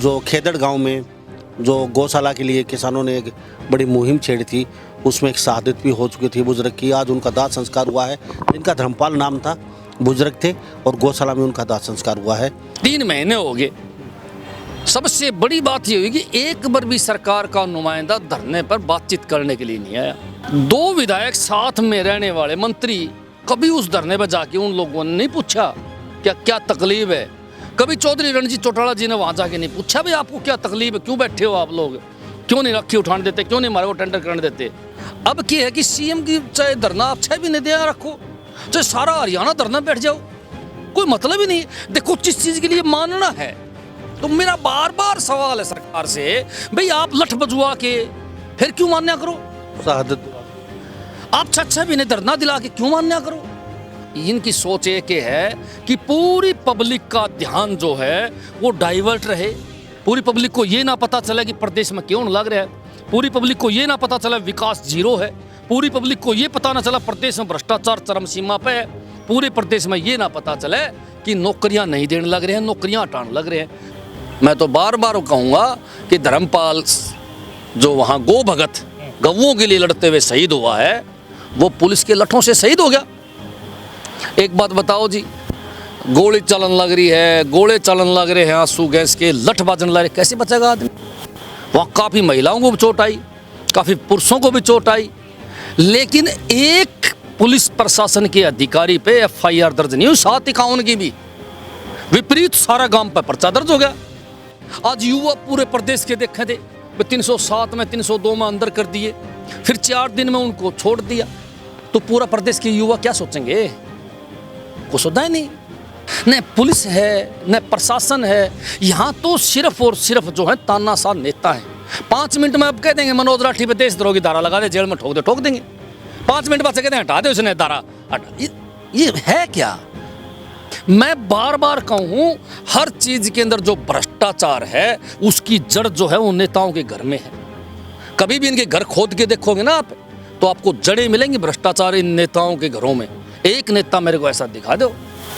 जो खेदड़ गांव में जो गौशाला के लिए किसानों ने एक बड़ी मुहिम छेड़ी थी, उसमें एक शहादत भी हो चुकी थी बुजुर्ग की। आज उनका दाह संस्कार हुआ है। इनका धर्मपाल नाम था, बुजुर्ग थे और गौशाला में उनका दाह संस्कार हुआ है। 3 महीने हो गए। सबसे बड़ी बात ये हुई कि एक बार भी सरकार का नुमाइंदा धरने पर बातचीत करने के लिए नहीं आया। 2 विधायक साथ में रहने वाले मंत्री कभी उस धरने पर जाके उन लोगों ने नहीं पूछा क्या क्या तकलीफ है। कभी चौधरी रणजीत चौटाला जी ने वहां जाके नहीं पूछा भाई आपको क्या तकलीफ है, क्यों बैठे हो आप लोग, क्यों नहीं रखी उठाने देते, क्यों नहीं हमारे को टेंडर करने देते। अब क्या है कि सीएम की चाहे धरना आप 6 महीने दिया रखो, चाहे सारा हरियाणा धरना बैठ जाओ, कोई मतलब ही नहीं। देखो जिस चीज के लिए मानना है, तो मेरा बार बार सवाल है सरकार से, भाई आप लठ बजुआ के फिर क्यों मान्या करो, शहादत आप 6 महीने धरना दिला के क्यों मान्या करो। इनकी सोच एक है कि पूरी पब्लिक का ध्यान जो है वो डाइवर्ट रहे, पूरी पब्लिक को ये ना पता चले कि प्रदेश में क्यों लग रहा है, पूरी पब्लिक को ये ना पता चला विकास जीरो है, पूरी पब्लिक को ये पता ना चला प्रदेश में भ्रष्टाचार चरम सीमा पे है, पूरे प्रदेश में ये ना पता चले कि नौकरियां नहीं देने लग रहे हैं, नौकरियां हटाने लग रहे हैं। मैं तो बार बार कहूँगा कि धर्मपाल जो वहाँ गौ भगत गौओं के लिए लड़ते हुए शहीद हुआ है, वो पुलिस के लठों से शहीद हो गया। एक बात बताओ जी, गोली चलन लग रही है, गोले चलन लग रहे हैं, आंसू गैस के लठ बाजन लग रहे, कैसे बचेगा आदमी। वहाँ काफ़ी महिलाओं को भी चोट आई, काफ़ी पुरुषों को भी चोट आई, लेकिन एक पुलिस प्रशासन के अधिकारी पे FIR दर्ज नहीं हुई, 751 की भी विपरीत सारा गांव पर पर्चा दर्ज हो गया। आज युवा पूरे प्रदेश के देखे थे, 307 में 302 में अंदर कर दिए, फिर 4 दिन में उनको छोड़ दिया। तो पूरा प्रदेश के युवा क्या सोचेंगे, कुछ सोचा ही नहीं। न पुलिस है न प्रशासन है, यहाँ तो सिर्फ और सिर्फ जो है तानाशाह नेता है। 5 मिनट में अब कह देंगे मनोज राठी पे देशद्रोह की धारा लगा दे, जेल में ठोक देंगे। 5 मिनट बाद से कहते हैं हटा दे उसने धारा, ये है क्या। मैं बार बार कहूँ, हर चीज के अंदर जो भ्रष्टाचार है उसकी जड़ जो है वो नेताओं के घर में है। कभी भी इनके घर खोद के देखोगे ना आप, तो आपको जड़ें मिलेंगी भ्रष्टाचार इन नेताओं के घरों में। एक नेता मेरे को ऐसा दिखा दो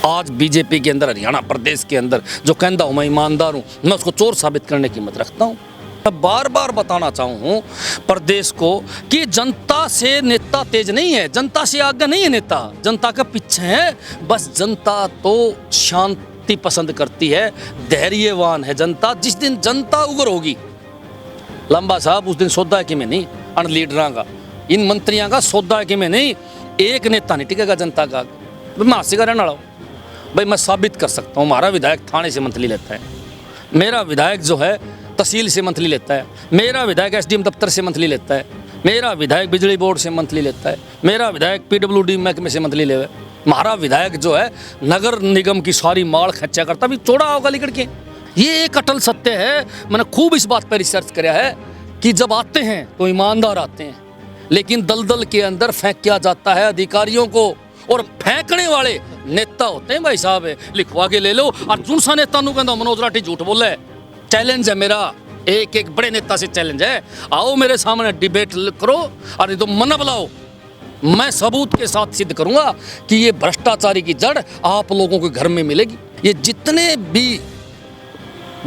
आज बीजेपी के अंदर, हरियाणा प्रदेश के अंदर, जो कहता हूँ मैं ईमानदार हूँ, मैं उसको चोर साबित करने की हिम्मत रखता हूँ। मैं बार बार बताना चाहूँ प्रदेश को कि जनता से नेता तेज नहीं है, जनता से आगे नहीं है नेता, जनता का पीछे है। बस जनता तो शांति पसंद करती है, धैर्यवान है जनता। जिस दिन जनता उग्र होगी लंबा साहब, उस दिन सौदा है कि मैं नहीं, अन लीडर का, इन मंत्रियों का सौदा है कि मैं नहीं, एक नेता नहीं टिकेगा जनता का। मैं हास्य का रहने वाला हूँ भाई, मैं साबित कर सकता हूँ। हमारा विधायक थाने से मंथली लेता है, मेरा विधायक जो है तहसील से मंथली लेता है, मेरा विधायक SDM दफ्तर से मंथली लेता है, मेरा विधायक बिजली बोर्ड से मंथली लेता है, मेरा विधायक PWD महकमे से मंथली ले। हमारा विधायक जो है नगर निगम की सारी माल खर्चा करता, भी चौड़ा होगा लिकड़ के। ये एक अटल सत्य है। मैंने खूब इस बात पर रिसर्च किया है कि जब आते हैं तो ईमानदार आते हैं, लेकिन दलदल के अंदर फेंक किया जाता है अधिकारियों को, और फेंकने वाले नेता होते हैं भाई साहब, लिखवा के ले लो। अर्जुन सा नेता नु कहता मनोज राठी झूठ बोले। चैलेंज है मेरा, एक बड़े नेता से चैलेंज है, आओ मेरे सामने डिबेट करो, और तो मन बुलाओ, मैं सबूत के साथ सिद्ध करूंगा कि ये भ्रष्टाचारी की जड़ आप लोगों के घर में मिलेगी। ये जितने भी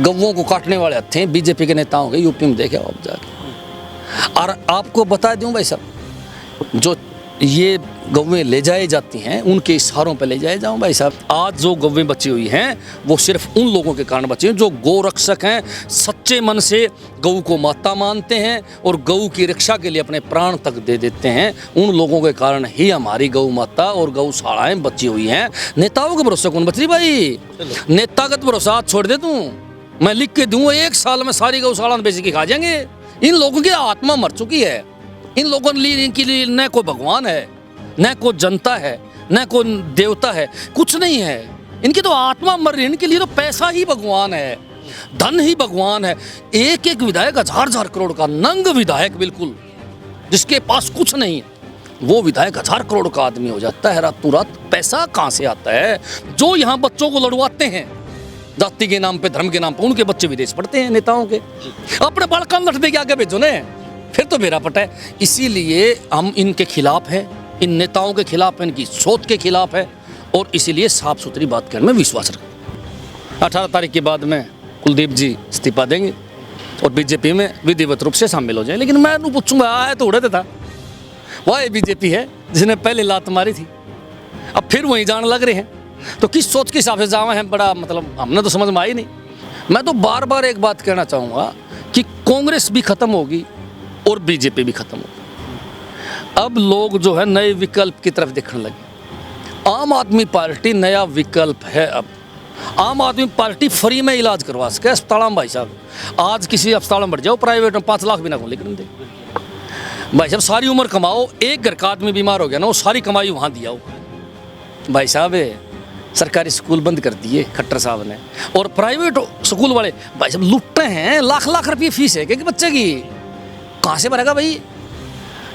गौओं को काटने वाले हत्थे बीजेपी के नेताओं के, यूपी में देखे आप जाके। और आपको बता दूं भाई साहब, जो ये गौवें ले जाई जाती हैं उनके इशारों पे ले जाए जाऊँ भाई साहब। आज जो गौवें बची हुई हैं वो सिर्फ उन लोगों के कारण बची हैं जो गौ रक्षक हैं, सच्चे मन से गौ को माता मानते हैं और गौ की रक्षा के लिए अपने प्राण तक दे देते हैं। उन लोगों के कारण ही हमारी गौ माता और गौशालाएं बची हुई हैं। नेताओं के भरोसे कौन बच रही भाई, नेतागत भरोसा छोड़ दे तू, मैं लिख के दूँ 1 साल में सारी गौशाला बेच के खा जाएंगे। इन लोगों की आत्मा मर चुकी है। इन लोगों के लिए, इनके लिए न कोई भगवान है, न कोई जनता है, न कोई देवता है, कुछ नहीं है। इनकी तो आत्मा मर रही है। इनके लिए तो पैसा ही भगवान है, धन ही भगवान है। एक विधायक 1000 करोड़ का नंग विधायक, बिल्कुल जिसके पास कुछ नहीं, वो विधायक 1000 करोड़ का आदमी हो जाता है रातों रात। पैसा कहाँ से आता है? जो यहाँ बच्चों को लड़वाते हैं जाति के नाम पे, धर्म के नाम पे, उनके बच्चे विदेश पढ़ते हैं नेताओं के। अपने बालकान लट दे के आगे भेजो ने, फिर तो मेरा पटा है। इसीलिए हम इनके खिलाफ हैं, इन नेताओं के खिलाफ है, इनकी सोच के खिलाफ है, और इसीलिए साफ सुथरी बात करने में विश्वास रखते। 18 तारीख के बाद में कुलदीप जी इस्तीफा देंगे और बीजेपी में विधिवत रूप से शामिल हो जाए। लेकिन मैं उन्हें पूछूंगा, आया तो उड़े था, वह बीजेपी है जिसने पहले लात मारी थी, अब फिर वहीं जाने लग रहे हैं। तो किस सोच के हिसाब से जावा है, बड़ा मतलब हमने तो समझ में आई नहीं। मैं तो बार बार एक बात कहना चाहूँगा कि कांग्रेस भी खत्म होगी और बीजेपी भी खत्म होगी। अब लोग जो है नए विकल्प की तरफ देखने लगे। आम आदमी पार्टी नया विकल्प है। अब आम आदमी पार्टी फ्री में इलाज करवा सके अस्पताल में। भाई साहब, आज किसी अस्पताल में बढ़ जाओ प्राइवेट में 5 लाख भी ना को लेकर दे। भाई साहब, सारी उम्र कमाओ, एक घर का आदमी बीमार हो गया ना, वो सारी कमाई वहाँ दिया हो। भाई साहब, सरकारी स्कूल बंद कर दिए खट्टर साहब ने, और प्राइवेट स्कूल वाले भाई साहब लुटते हैं। लाख लाख रुपये फीस है कि बच्चे की, कहाँ से भरेगा भाई?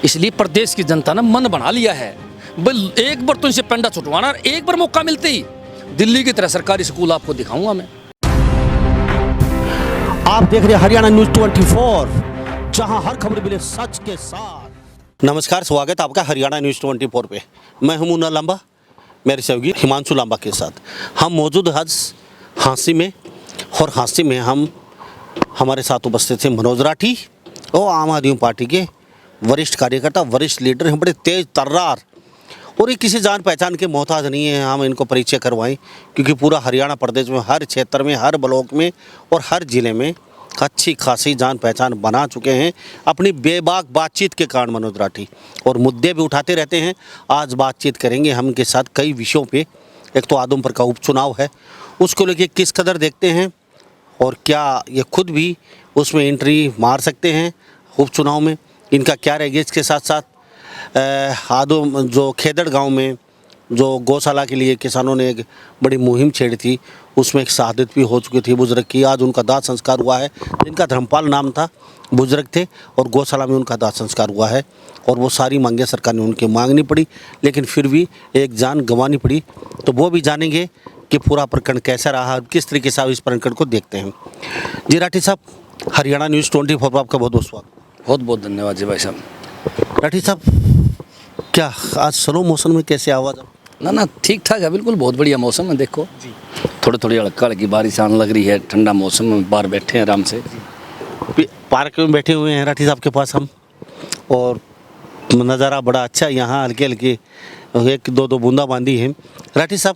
इसलिए प्रदेश की जनता ने मन बना लिया है, भाई एक बार तो इनसे पेंडा छुटवाना, एक बार मौका मिलते ही दिल्ली की तरह सरकारी स्कूल आपको दिखाऊंगा मैं। आप देख रहे हैं हरियाणा न्यूज 24, जहां हर खबर मिले सच के साथ। नमस्कार, स्वागत है आपका हरियाणा न्यूज 24 पे। मैं हूं मुन्ना लांबा, मेरे सहयोगी हिमांशु लांबा के साथ। हम मौजूद आज हाँसी में, और हाँसी में हमारे साथ उपस्थित थे मनोज राठी और आम आदमी पार्टी के वरिष्ठ कार्यकर्ता, वरिष्ठ लीडर हैं, बड़े तेज तर्रार, और ये किसी जान पहचान के मोहताज नहीं है। हम इनको परिचय करवाएं क्योंकि पूरा हरियाणा प्रदेश में हर क्षेत्र में, हर ब्लॉक में और हर ज़िले में अच्छी खासी जान पहचान बना चुके हैं अपनी बेबाक बातचीत के कारण मनोज राठी, और मुद्दे भी उठाते रहते हैं। आज बातचीत करेंगे हम इनके साथ कई विषयों पे। एक तो आदमपुर का उपचुनाव है, उसको लेके किस कदर देखते हैं और क्या ये खुद भी उसमें एंट्री मार सकते हैं उपचुनाव में, इनका क्या रहेगा। इसके साथ साथ जो खेदड़ गांव में जो गौशाला के लिए किसानों ने एक बड़ी मुहिम छेड़ी थी, उसमें एक शहादत भी हो चुकी थी बुजुर्ग की। आज उनका दाह संस्कार हुआ है, जिनका धर्मपाल नाम था, बुजुर्ग थे, और गौशाला में उनका दाह संस्कार हुआ है। और वो सारी मांगें सरकार ने उनकी मांगनी पड़ी, लेकिन फिर भी एक जान गंवानी पड़ी। तो वो भी जानेंगे कि पूरा प्रकरण कैसा रहा, किस तरीके से आप इस प्रकरण को देखते हैं। जी राठी साहब, हरियाणा न्यूज़ 24 पर आपका बहुत बहुत स्वागत। बहुत बहुत धन्यवाद जी भाई साहब। राठी साहब, क्या आज स्लो मौसम में कैसे आवाज़? ना ठीक ठाक है, बिल्कुल बहुत बढ़िया मौसम है। देखो थोड़ी थोड़ी हल्का हल्की बारिश आने लग रही है, ठंडा मौसम में बाहर बैठे हैं आराम से। पार्क में बैठे हुए हैं राठी साहब के पास हम, और नज़ारा बड़ा अच्छा है यहाँ। हल्के हल्के 1-2 बूंदा बांदी है। राठी साहब,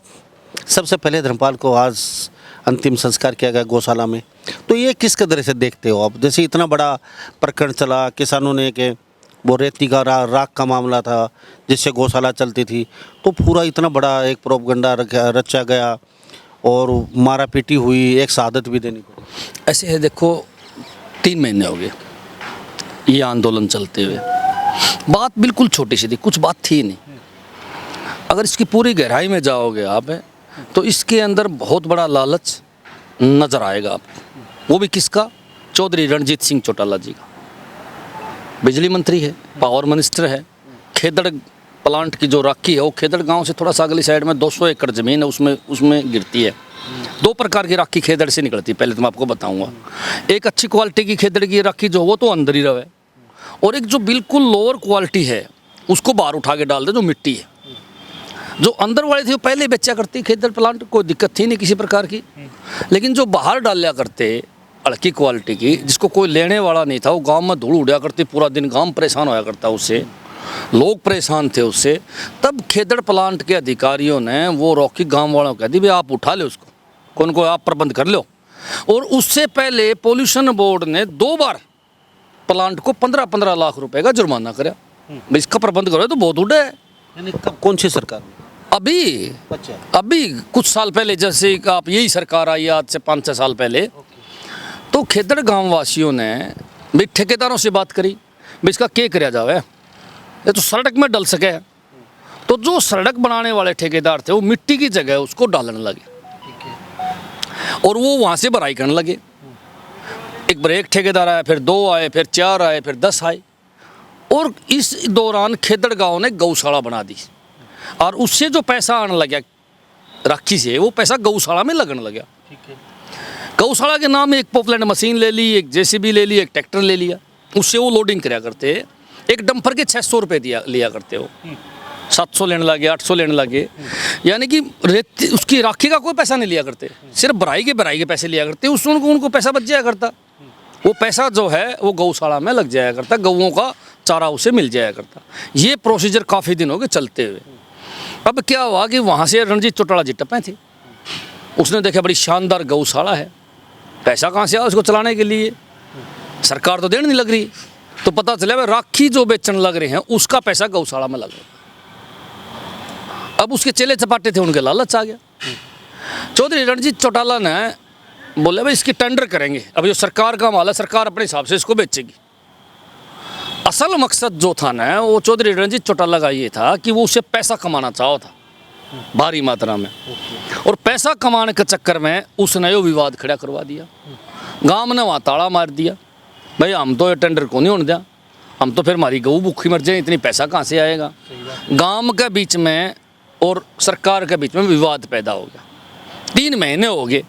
सबसे पहले धर्मपाल को आज अंतिम संस्कार किया गया गौशाला में, तो ये किस कदर से देखते हो आप? जैसे इतना बड़ा प्रकरण चला, किसानों ने कि वो रेती का राख का मामला था जिससे गौशाला चलती थी, तो पूरा इतना बड़ा एक प्रोपगंडा रचा गया और मारा पीटी हुई, एक शहादत भी देनी पड़ी। ऐसे है, देखो 3 महीने हो गए ये आंदोलन चलते हुए। बात बिल्कुल छोटी सी थी, कुछ बात थी नहीं। अगर इसकी पूरी गहराई में जाओगे आप तो इसके अंदर बहुत बड़ा लालच नज़र आएगा आपको। वो भी किसका? चौधरी रणजीत सिंह चौटाला जी का। बिजली मंत्री है, पावर मिनिस्टर है। खेदड़ प्लांट की जो राखी है वो खेदड़ गांव से थोड़ा सा अगली साइड में 200 एकड़ ज़मीन है, उसमें गिरती है। 2 प्रकार की राखी खेदड़ से निकलती है, पहले तो मैं आपको बताऊंगा। एक अच्छी क्वालिटी की खेदड़ की राखी जो वो तो अंदर ही रहे, और एक जो बिल्कुल लोअर क्वालिटी है उसको बाहर उठा के डाल दे, जो मिट्टी है। जो अंदर वाली थी वो पहले बेचा करती खेदड़ प्लांट, कोई दिक्कत थी नहीं किसी प्रकार की। लेकिन जो बाहर डाला करते हल्की क्वालिटी की, जिसको कोई लेने वाला नहीं था, वो गांव में धूल उड़ा करती, पूरा दिन गांव परेशान होया करता उससे, लोग परेशान थे उससे। तब खेदड़ प्लांट के अधिकारियों ने वो रोकी, गांव वालों को कह दी भाई आप उठा लो उसको, कौन को आप प्रबंध कर लो। और उससे पहले पोल्यूशन बोर्ड ने 2 बार प्लांट को 15-15 लाख रुपए का जुर्माना कराया, भाई इसका प्रबंध करो। तो बहुत उड़े है। कब, कौन सी सरकार? अभी कुछ साल पहले, जैसे आप यही सरकार आई आज से 5-6 साल पहले, तो खेदड़ गांव वासियों ने भी ठेकेदारों से बात करी, भाई इसका क्या कराया जावे, ये तो सड़क में डल सके। तो जो सड़क बनाने वाले ठेकेदार थे वो मिट्टी की जगह उसको डालने लगे, और वो वहाँ से भराई करने लगे। एक बार एक ठेकेदार आया, फिर 2 आए, फिर 4 आए, फिर 10 आए। और इस दौरान खेदड़ गांव ने गौशाला बना दी, और उससे जो पैसा आने लगा राखी से, वो पैसा गौशाला में लगने लगा। गौशाला के नाम एक पॉपलैंड मशीन ले ली, एक जेसीबी ले ली, एक ट्रैक्टर ले लिया, उससे वो लोडिंग कराया करते। एक डंपर के 600 रुपये लिया करते हो। 700 लेने लगे, 800 लेने लगे। यानी कि रेत उसकी राखी का कोई पैसा नहीं लिया करते, सिर्फ भराई के पैसे लिया करते। उससे उनको पैसा बच जाया करता। वो पैसा जो है वो गौशाला में लग जाया करता, गऊओं का चारा उसे मिल जाया करता। ये प्रोसीजर काफ़ी दिन हो गए चलते हुए। अब क्या हुआ कि वहाँ से रणजीत चौटाला जी टपे थे। उसने देखा बड़ी शानदार गौशाला है, पैसा कहाँ से आया उसको चलाने के लिए, सरकार तो देने नहीं लग रही। तो पता चला भाई राखी जो बेचने लग रहे हैं उसका पैसा गौशाला में लग रहा है। अब उसके चेले चपाटे थे, उनके लालच आ गया। चौधरी रणजीत चौटाला ने बोले भाई इसकी टेंडर करेंगे, अब जो सरकार का माल है सरकार अपने हिसाब से इसको बेचेगी। असल मकसद जो था ना वो चौधरी रणजीत चौटाला का ये था कि वो उससे पैसा कमाना चाहा था भारी मात्रा में, और पैसा कमाने के चक्कर में उसने यो विवाद खड़ा करवा दिया। गांव ने वहाँ ताला मार दिया, भाई हम तो ये टेंडर को नहीं होने दिया, हम तो फिर हमारी गऊ भूखी मर जाए, इतनी पैसा कहाँ से आएगा। गांव के बीच में और सरकार के बीच में विवाद पैदा हो गया। 3 महीने हो गए।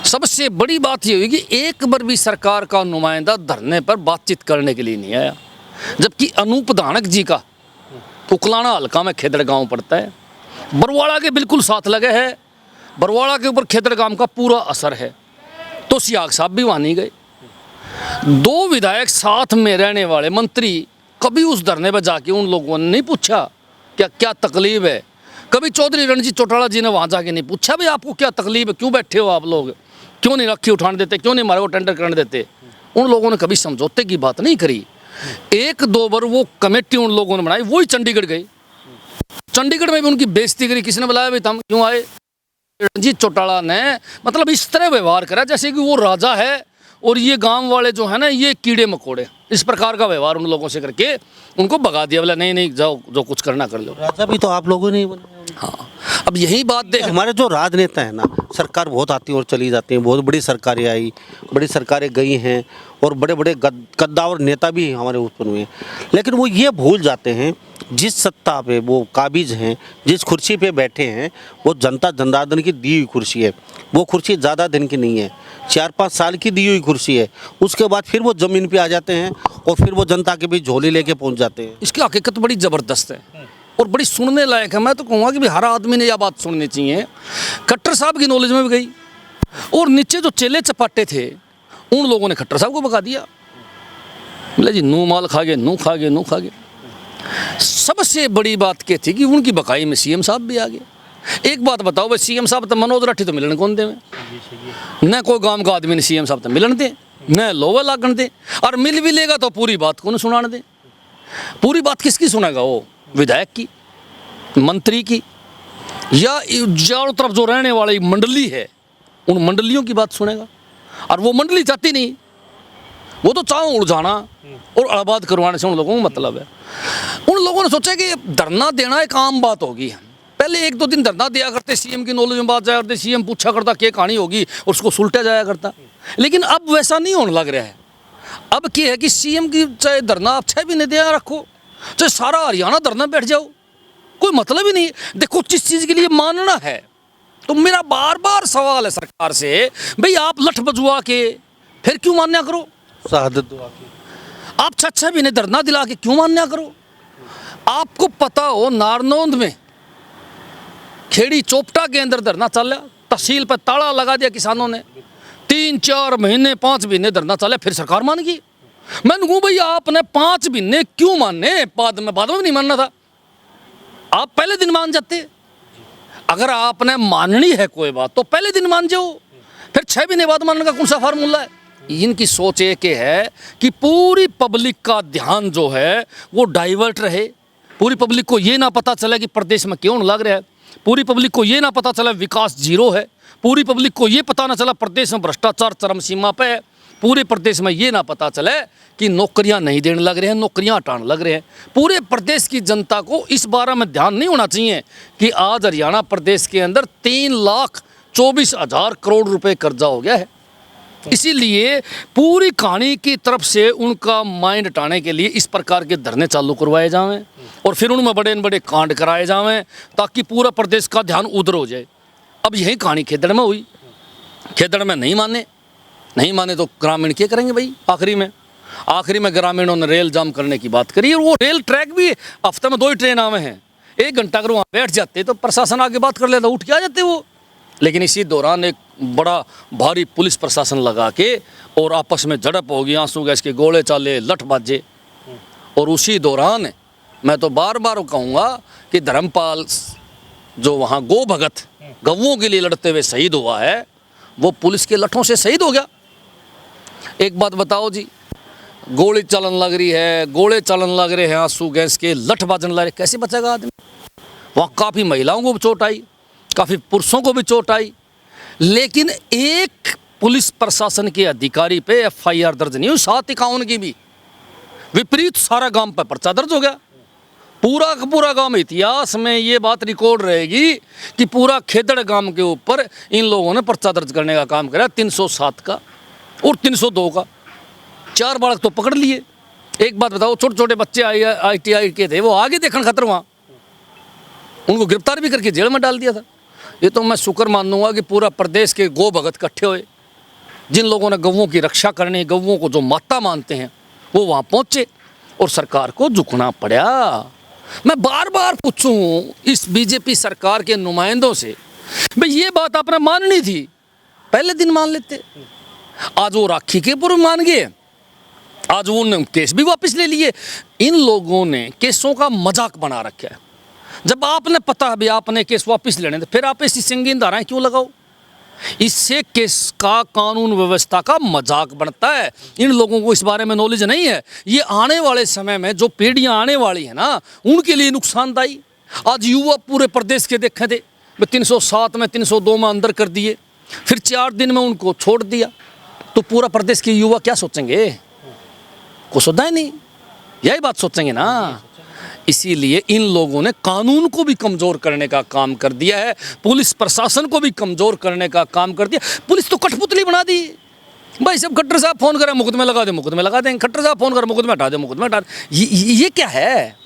सबसे बड़ी बात ये हुई कि एक बार भी सरकार का नुमाइंदा धरने पर बातचीत करने के लिए नहीं आया, जबकि अनूप धानक जी का उकलाना हल्का में खेदड़ गांव पड़ता है, बरवाड़ा के बिल्कुल साथ लगे है, बरवाड़ा के ऊपर खेदड़ गांव का पूरा असर है। तो सियाग साहब भी वहाँ नहीं गए। 2 विधायक साथ में रहने वाले मंत्री कभी उस धरने पर जाके उन लोगों ने नहीं पूछा क्या क्या तकलीफ है। कभी चौधरी रणजीत चौटाला जी ने वहाँ जाके नहीं पूछा भाई आपको क्या तकलीफ है, क्यों बैठे हो आप लोग, क्यों नहीं राखी उठाने देते, क्यों नहीं हमारे को टेंडर करने देते। उन लोगों ने कभी समझौते की बात नहीं करी। 1-2 बार वो कमेटी उन लोगों ने बनाई, वही चंडीगढ़ गई, चंडीगढ़ में भी उनकी बेइज्जती करी। किसने बुलाया भाई हम क्यों आए। रणजीत चौटाला ने मतलब इस तरह व्यवहार करा जैसे कि वो राजा है और ये गांव वाले जो है ना ये कीड़े मकोड़े। इस प्रकार का व्यवहार उन लोगों से करके उनको भगा दिया, बोला नहीं नहीं जाओ जो कुछ करना कर लो। राजा भी तो आप लोगों ने ही बनाया। हाँ, अब यही बात देख, हमारे जो राजनेता है ना, सरकार बहुत आती है और चली जाती है, बहुत बड़ी सरकारें आई, बड़ी सरकारें गई हैं और बड़े बड़े कद्दावर नेता भी हमारे उत्पन्न हुए हैं, लेकिन वो ये भूल जाते हैं जिस सत्ता पे वो काबिज हैं, जिस कुर्सी पे बैठे हैं वो जनता जनार्दन की दी हुई कुर्सी है। वो कुर्सी ज़्यादा दिन की नहीं है, 4-5 साल की दी हुई कुर्सी है। उसके बाद फिर वो ज़मीन पे आ जाते हैं और फिर वो जनता के बीच झोली लेके पहुंच जाते हैं। इसकी हकीकत बड़ी ज़बरदस्त है और बड़ी सुनने लायक है। मैं तो कहूँगा कि भी हर आदमी ने यह बात सुननी चाहिए। खट्टर साहब की नॉलेज में भी गई और नीचे जो चेले चपाटे थे उन लोगों ने खट्टर साहब को भगा दिया, बोले जी नू माल खा गए, नू खा गए, नू खा गए। सबसे बड़ी बात क्या थी कि उनकी बकाई में सीएम साहब भी आ गए। एक बात बताओ भाई, सीएम साहब तो मनोज राठी तो मिलन कौन दे में, न कोई गांव का आदमी ने सीएम साहब तो मिलन दे, न लोवे लागन दे, और मिल भी लेगा तो पूरी बात को न सुनाने दे। पूरी बात किसकी सुनेगा, वो विधायक की, मंत्री की, या चारों तरफ जो रहने वाली मंडली है उन मंडलियों की बात सुनेगा। और वो मंडली चाहती नहीं, वो तो चाहो उलझाना और अड़बाद करवाने से उन लोगों को मतलब है। उन लोगों ने सोचा कि धरना देना एक आम बात होगी। पहले 1-2 दिन धरना दिया करते, सीएम की नॉलेज में बात जाया करते, सीएम पूछा करता क्या कहानी होगी, उसको सुलटा जाया करता। लेकिन अब वैसा नहीं होने लग रहा है। अब क्या है कि सीएम की चाहे धरना आप 6 महीने दिया रखो, चाहे सारा हरियाणा धरना बैठ जाओ, कोई मतलब ही नहीं है। देखो जिस चीज़ के लिए मानना है, तो मेरा बार बार सवाल है सरकार से, भाई आप लठ बजुआ के फिर क्यों मान्या करो, शहादत दुआ की आप 6 महीने धरना दिला के क्यों मान्या करो। आपको पता हो नारनौंद में खेड़ी चोपटा के अंदर धरना चला, तहसील पर ताला लगा दिया किसानों ने, 3-4 महीने 5 महीने धरना चला, फिर सरकार मान गई। मैंने कहूँ भाई आपने 5 महीने क्यों मानने, बाद में नहीं मानना था, आप पहले दिन मान जाते। अगर आपने माननी है कोई बात तो पहले दिन मान जाओ, फिर 6 महीने बाद मानने का कौन सा फार्मूला है। इनकी सोच एक है कि पूरी पब्लिक का ध्यान जो है वो डाइवर्ट रहे, पूरी पब्लिक को ये ना पता चले कि प्रदेश में क्यों लग रहा है, पूरी पब्लिक को ये ना पता चला विकास जीरो है, पूरी पब्लिक को ये पता ना चला प्रदेश में भ्रष्टाचार चरम सीमा पे है, पूरे प्रदेश में ये ना पता चले कि नौकरियां नहीं देने लग रहे हैं, नौकरियां हटाने लग रहे हैं। पूरे प्रदेश की जनता को इस बारे में ध्यान नहीं होना चाहिए कि आज हरियाणा प्रदेश के अंदर 3,24,000 करोड़ रुपए कर्जा हो गया है। इसीलिए पूरी कहानी की तरफ से उनका माइंड हटाने के लिए इस प्रकार के धरने चालू करवाए जाएं और फिर उनमें बड़े बड़े कांड कराए जाएं ताकि पूरा प्रदेश का ध्यान उधर हो जाए। अब यही कहानी खेदड़ में हुई। खेदड़ में नहीं माने तो ग्रामीण क्या करेंगे भाई। आखिरी में ग्रामीणों ने रेल जाम करने की बात करी और वो रेल ट्रैक भी हफ्ते में 2 ही ट्रेन आवे हैं। 1 घंटा अगर वहाँ बैठ जाते तो प्रशासन आगे बात कर लेता, उठ के आ जाते वो। लेकिन इसी दौरान एक बड़ा भारी पुलिस प्रशासन लगा के और आपस में झड़प होगी, आंसू गैस के गोले चाले, लठ बाजे। और उसी दौरान मैं तो बार बार कहूँगा कि धर्मपाल जो वहाँ गो भगत गौओं के लिए लड़ते हुए शहीद हुआ है, वो पुलिस के लठों से शहीद हो गया। एक बात बताओ जी, गोली चलन लग रही है, गोले चलन लग रहे हैं, आंसू गैस के लठ बाजन लग रहे, कैसे बचेगा आदमी? वहाँ काफ़ी महिलाओं को भी चोट आई, काफ़ी पुरुषों को भी चोट आई, लेकिन एक पुलिस प्रशासन के अधिकारी पे FIR दर्ज नहीं हुई, 751 की भी। विपरीत सारा गांव पर पर्चा दर्ज हो गया। पूरा का पूरा गांव, इतिहास में ये बात रिकॉर्ड रहेगी कि पूरा खेदड़ गांव के ऊपर इन लोगों ने पर्चा दर्ज करने का काम करा, 307 का और 302 का। 4 बालक तो पकड़ लिए। एक बात बताओ, छोटे छोटे बच्चे ITI के थे, वो आगे देखने खतर वहाँ, उनको गिरफ्तार भी करके जेल में डाल दिया था। ये तो मैं शुक्र मानूंगा कि पूरा प्रदेश के गो भगत इकट्ठे हुए, जिन लोगों ने गौओं की रक्षा करनी, गौओं को जो माता मानते हैं, वो वहाँ पहुँचे और सरकार को झुकना पड़ा। मैं बार बार पूछूं इस बीजेपी सरकार के नुमाइंदों से, भाई ये बात आपने माननी थी, पहले दिन मान लेते। आज वो राखी के पूर्व मान गए, आज वो केस भी वापस ले लिए। इन लोगों ने केसों का मजाक बना रखा है। जब आपने पता है भी आपने केस वापस लेने, तो फिर आप ऐसी संगीन धाराएं क्यों लगाओ? इससे केस का कानून व्यवस्था का मजाक बनता है। इन लोगों को इस बारे में नॉलेज नहीं है। ये आने वाले समय में जो पीढ़ियां आने वाली है ना, उनके लिए नुकसानदायी। आज युवा पूरे प्रदेश के देखे थे, 307 में 302 में अंदर कर दिए, फिर 4 दिन में उनको छोड़ दिया, तो पूरा प्रदेश के युवा क्या सोचेंगे? कुछ होता है नहीं, यही बात सोचेंगे ना। इसीलिए इन लोगों ने कानून को भी कमज़ोर करने का काम कर दिया है, पुलिस प्रशासन को भी कमज़ोर करने का काम कर दिया। पुलिस तो कठपुतली बना दी। भाई सब खट्टर साहब फ़ोन करें, मुकदमे लगा दे, मुकदमे लगा देंगे। खट्टर साहब फ़ोन करें, मुकदमे हटा दे, मुकदमे हटा दे। ये क्या है?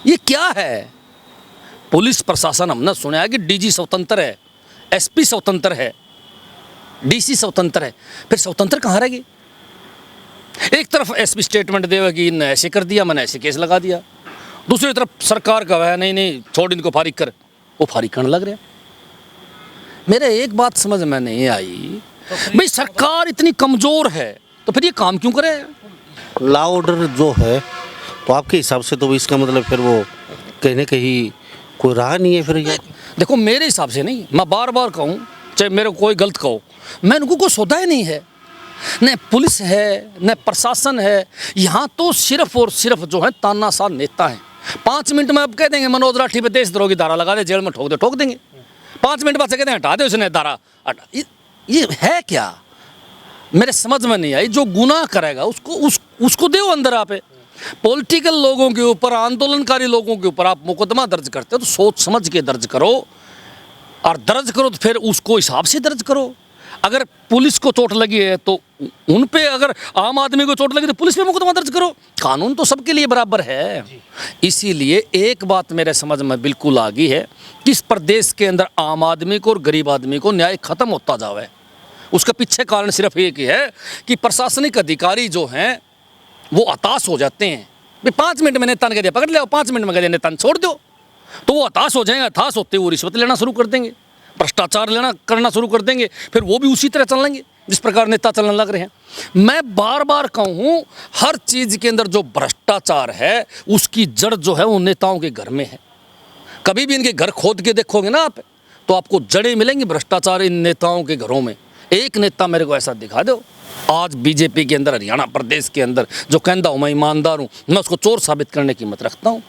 ये क्या है? पुलिस प्रशासन हमने सुना है कि DG स्वतंत्र है, SP स्वतंत्र है, DC स्वतंत्र है, फिर स्वतंत्र कहाँ रहेगी? एक तरफ SP स्टेटमेंट देगा कि इन्हें ऐसे कर दिया, मैंने ऐसे केस लगा दिया, दूसरी तरफ सरकार का है नहीं छोड़ इनको फारिग कर, वो फारिग करने लग रहे हैं। मेरे एक बात समझ में नहीं आई, भाई सरकार इतनी कमज़ोर है तो फिर ये काम क्यों करे? लॉ ऑर्डर जो है, तो आपके हिसाब से तो इसका मतलब फिर वो कहीं ना कहीं कोई राह नहीं है फिर ये? देखो मेरे हिसाब से नहीं, मैं बार बार कहूँ, चाहे मेरे कोई गलत कहो, मैं उनको कोई सौदा ही नहीं है, न पुलिस है न प्रशासन है। यहाँ तो सिर्फ और सिर्फ जो है तानाशाह नेता हैं। 5 मिनट में अब कह देंगे मनोज राठी पे देशद्रोह की धारा लगा दे, जेल में ठोक देंगे। 5 मिनट बाद से कहते हैं हटा दे उसने धारा, ये है क्या? मेरे समझ में नहीं आई। जो गुनाह करेगा उसको दो अंदर। आप पॉलिटिकल लोगों के ऊपर, आंदोलनकारी लोगों के ऊपर आप मुकदमा दर्ज करते हो तो सोच समझ के दर्ज करो, और दर्ज करो तो फिर उसको हिसाब से दर्ज करो। अगर पुलिस को चोट लगी है तो उन पे, अगर आम आदमी को चोट लगी तो पुलिस पे मुकदमा दर्ज करो। कानून तो सबके लिए बराबर है। इसीलिए एक बात मेरे समझ में बिल्कुल आ गई है कि इस प्रदेश के अंदर आम आदमी को और गरीब आदमी को न्याय खत्म होता जावे। उसका पीछे कारण सिर्फ एक ही है कि प्रशासनिक अधिकारी जो हैं वो हताश हो जाते हैं। भाई 5 मिनट में नेता ने कह दिया पकड़ लिया, 5 मिनट में कह दिया नेता ने छोड़ दो, तो वो हताश हो जाएंगे। हताश होते वो रिश्वत लेना शुरू कर देंगे, भ्रष्टाचार करना शुरू कर देंगे, फिर वो भी उसी तरह चलेंगे जिस प्रकार नेता चलने लग रहे हैं। मैं बार बार कहूँ, हर चीज़ के अंदर जो भ्रष्टाचार है उसकी जड़ जो है वो नेताओं के घर में है। कभी भी इनके घर खोद के देखोगे ना आप, तो आपको जड़ें मिलेंगी भ्रष्टाचार इन नेताओं के घरों में। एक नेता मेरे को ऐसा दिखा दो आज बीजेपी के अंदर, हरियाणा प्रदेश के अंदर, जो कहता हूँ मैं ईमानदार हूँ, मैं उसको चोर साबित करने की हिम्मत रखता हूँ।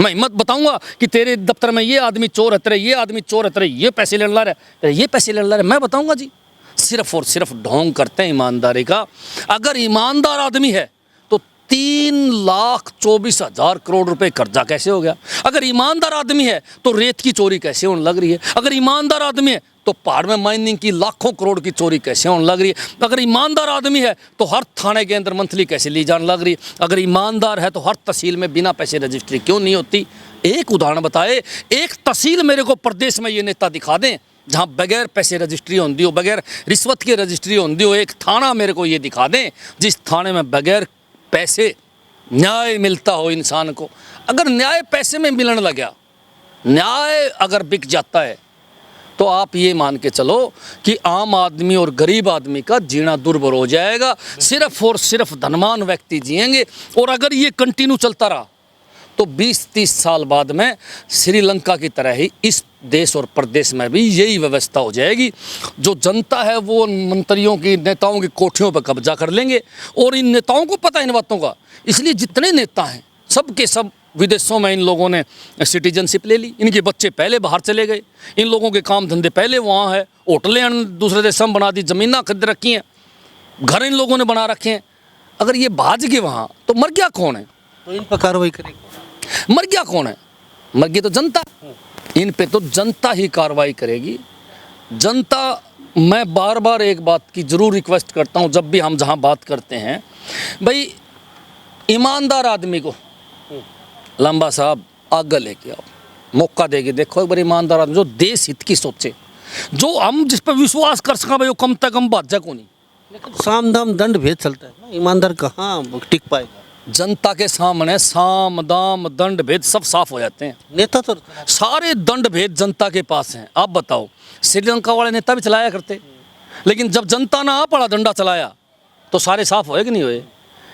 मैं हिम्मत बताऊंगा कि तेरे दफ्तर में ये आदमी चोर है, तेरे ये आदमी चोर है, तेरे ये पैसे लेने ला रहा है, तेरे ये पैसे लेने ला रहा है, मैं बताऊंगा जी। सिर्फ और सिर्फ ढोंग करते हैं ईमानदारी का। अगर ईमानदार आदमी है तो 3,24,000 करोड़ रुपए कर्जा कैसे हो गया? अगर ईमानदार आदमी है तो रेत की चोरी कैसे होने लग रही है? अगर ईमानदार आदमी है तो पहाड़ में माइनिंग की लाखों करोड़ की चोरी कैसे होने लग रही है? अगर ईमानदार आदमी है तो हर थाने के अंदर मंथली कैसे ली जाने लग रही है? अगर ईमानदार है तो हर तहसील में बिना पैसे रजिस्ट्री क्यों नहीं होती? एक उदाहरण बताए, एक तहसील मेरे को प्रदेश में ये नेता दिखा दें जहाँ बगैर पैसे रजिस्ट्री होती हो, बगैर रिश्वत की रजिस्ट्री होती हो। एक थाना मेरे को ये दिखा दें जिस थाने में बगैर पैसे न्याय मिलता हो इंसान को। अगर न्याय पैसे में मिलने लगा न्याय अगर बिक जाता है तो आप ये मान के चलो कि आम आदमी और गरीब आदमी का जीना दुर्भर हो जाएगा। सिर्फ और सिर्फ धनवान व्यक्ति जिएंगे। और अगर ये कंटिन्यू चलता रहा तो 20-30 साल बाद में श्रीलंका की तरह ही इस देश और प्रदेश में भी यही व्यवस्था हो जाएगी। जो जनता है वो मंत्रियों की, नेताओं की कोठियों पर कब्जा कर लेंगे। और इन नेताओं को पता है इन बातों का, इसलिए जितने नेता हैं सब के सब विदेशों में इन लोगों ने सिटीजनशिप ले ली। इनके बच्चे पहले बाहर चले गए, इन लोगों के काम धंधे पहले वहाँ है, होटलें दूसरे देशों में बना दी, ज़मीनें खरीद रखी हैं, घर इन लोगों ने बना रखे हैं। अगर ये भाज गए वहाँ तो मर गया कौन है? तो इन पर कार्रवाई करेगी। मर गया कौन है? मर गई तो जनता। इन पे तो जनता ही कार्रवाई करेगी। जनता, मैं बार बार एक बात की ज़रूर रिक्वेस्ट करता हूँ जब भी हम जहाँ बात करते हैं, भाई ईमानदार आदमी को लंबा साहब आगे लेके आओ, मौका देके देखो एक बार ईमानदार आदमी जो देश हित की सोचे, जो हम जिस पर विश्वास कर सका भाई वो कम तक कम बात को नहीं। लेकिन साम दाम दंड भेद चलता है ना, ईमानदार कहाँ टिक पाएगा? जनता के सामने साम दाम दंड भेद सब साफ हो जाते हैं। नेता तो सारे दंड भेद जनता के पास हैं। आप बताओ, श्रीलंका वाले नेता भी चलाया करते, लेकिन जब जनता ने आ पड़ा डंडा चलाया तो सारे साफ होए कि नहीं हुए?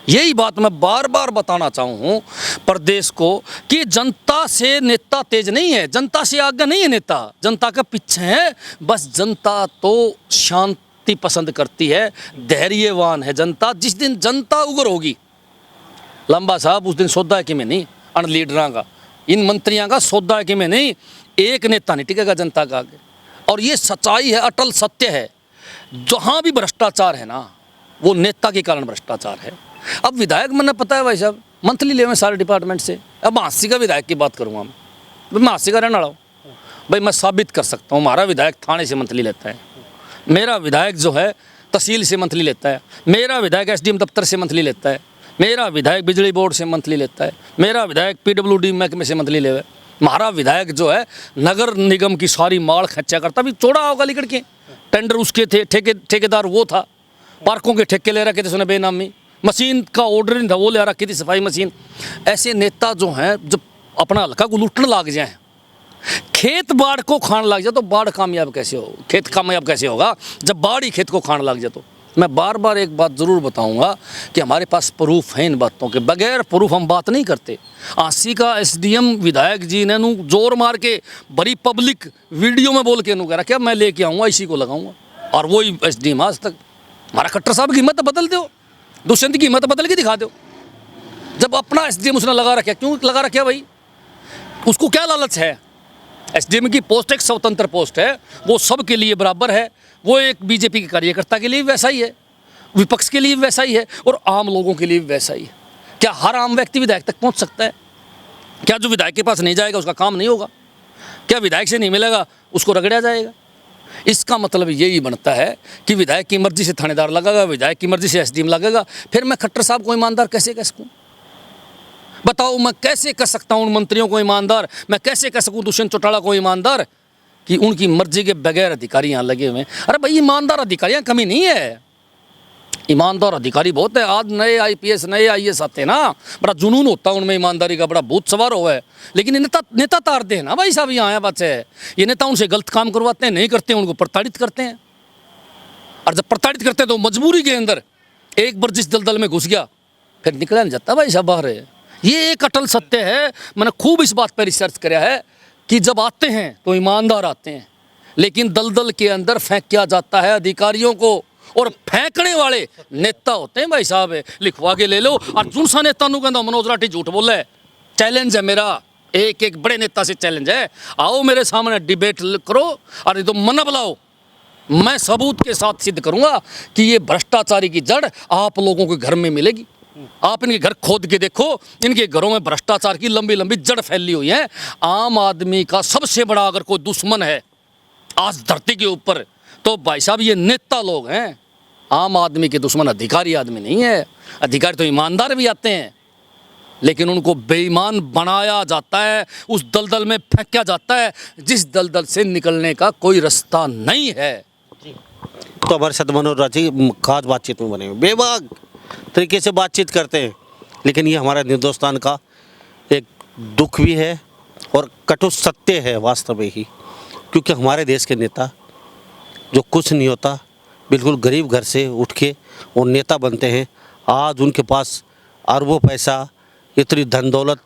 यही बात मैं बार बार बताना चाहूँ प्रदेश को कि जनता से नेता तेज नहीं है, जनता से आगे नहीं है नेता, जनता के पीछे है। बस जनता तो शांति पसंद करती है, धैर्यवान है जनता। जिस दिन जनता उग्र होगी लंबा साहब, उस दिन सौदा कि में नहीं, अन लीडरां का, इन मंत्रियों का सौदा कि में नहीं, एक नेता नहीं टिकेगा जनता का आगे। और ये सच्चाई है, अटल सत्य है। जहाँ भी भ्रष्टाचार है ना वो नेता के कारण भ्रष्टाचार है। अब विधायक मैंने पता है भाई साहब मंथली ले में सारे डिपार्टमेंट से। अब महासी का विधायक की बात करूँगा मैं महासी का रहने वाला हूँ भाई, मैं साबित कर सकता हूँ। हमारा विधायक थाने से मंथली लेता है, मेरा विधायक जो है तहसील से मंथली लेता है, मेरा विधायक SDM दफ्तर से मंथली लेता है, मेरा विधायक बिजली बोर्ड से मंथली लेता है, मेरा विधायक PWD महकमे से मंथली ले। हमारा विधायक जो है नगर निगम की सारी माल खर्चा करता, भी चौड़ा होगा लिकड़ के, टेंडर उसके थे, ठेकेदार वो था, पार्कों के ठेके ले रखे थे उसने बेनामी, मशीन का ऑर्डर नहीं था वो ले रखी थी, सफाई मशीन। ऐसे नेता जो हैं जब अपना हल्का को लूटने लग जाए, खेत बाढ़ को खान लग जाए तो बाढ़ कामयाब कैसे हो, खेत कामयाब कैसे होगा जब बाढ़ ही खेत को खान लग जाए? तो मैं बार बार एक बात ज़रूर बताऊंगा कि हमारे पास प्रूफ है इन बातों के, बगैर प्रूफ हम बात नहीं करते। आसी का SDM विधायक जी ने नू जोर मार के बड़ी पब्लिक वीडियो में बोल के नू कह रहा क्या मैं लेके आऊँगा इसी को लगाऊंगा, और वही SDM आज तक। हमारा खट्टर साहब की हिम्मत बदल दो, दुष्यंत की हिम्मत बदल के दिखा दो। जब अपना SDM उसने लगा रखा, क्यों लगा रखा भाई? उसको क्या लालच है? SDM की पोस्ट एक स्वतंत्र पोस्ट है, वो सबके लिए बराबर है। वो एक BJP के कार्यकर्ता के लिए वैसा ही है, विपक्ष के लिए वैसा ही है, और आम लोगों के लिए वैसा ही है। क्या हर आम व्यक्ति विधायक तक पहुंच सकता है? क्या जो विधायक के पास नहीं जाएगा उसका काम नहीं होगा? क्या विधायक से नहीं मिलेगा उसको रगड़ा जाएगा? इसका मतलब यही बनता है कि विधायक की मर्जी से थानेदार लगेगा, विधायक की मर्जी से SDM लगेगा। फिर मैं खट्टर साहब को ईमानदार कैसे कह सकूँ? बताओ, मैं कैसे कह सकता हूँ उन मंत्रियों को ईमानदार? मैं कैसे कह सकूँ दुष्यंत चौटाला को ईमानदार कि उनकी मर्जी के बगैर अधिकारी यहाँ लगे हुए हैं? अरे भाई ईमानदार अधिकारियाँ कमी नहीं है, ईमानदार अधिकारी बहुत है। आज नए IPS नए IAS आते हैं ना, बड़ा जुनून होता है उनमें, ईमानदारी का बड़ा भूत सवार हुआ है। लेकिन नेता तारते हैं ना भाई साहब, यहाँ आया बात है। ये नेता उनसे गलत काम करवाते हैं, नहीं करते हैं, उनको प्रताड़ित करते हैं। और जब प्रताड़ित करते हैं तो मजबूरी के अंदर एक बार जिस दलदल में घुस गया फिर निकला नहीं जाता भाई साहब बाहर। ये एक अटल सत्य है। मैंने खूब इस बात पर रिसर्च किया है कि जब आते हैं तो ईमानदार आते हैं, लेकिन दलदल के अंदर फेंक किया जाता है अधिकारियों को, और फेंकने वाले नेता होते हैं भाई साहब। लिखवा के ले लो। और जुन सा नेता नू कहना मनोज राठी झूठ बोला है, चैलेंज है मेरा, एक बड़े नेता से चैलेंज है, आओ मेरे सामने डिबेट करो और तो मना बुलाओ, मैं सबूत के साथ सिद्ध करूंगा कि ये भ्रष्टाचारी की जड़ आप लोगों के घर में मिलेगी। आप इनके घर खोद के देखो, इनके घरों में भ्रष्टाचार की लंबी लंबी जड़ फैली हुई है। आम आदमी का सबसे बड़ा अगर कोई दुश्मन है आज धरती के ऊपर तो भाई साहब ये नेता लोग हैं। आम आदमी के दुश्मन अधिकारी आदमी नहीं है। अधिकारी तो ईमानदार भी आते हैं, लेकिन उनको बेईमान बनाया जाता है, उस दलदल में फेंका जाता है जिस दलदल से निकलने का कोई रास्ता नहीं है। तो हमारे साथ मनोज राठी खास बातचीत में बने हुए बेबाक तरीके से बातचीत करते हैं, लेकिन ये हमारा हिंदुस्तान का एक दुख भी है और कटु सत्य है वास्तव में ही, क्योंकि हमारे देश के नेता जो कुछ नहीं होता, बिल्कुल गरीब घर से उठ के वो नेता बनते हैं। आज उनके पास अरबों पैसा, इतनी धन दौलत,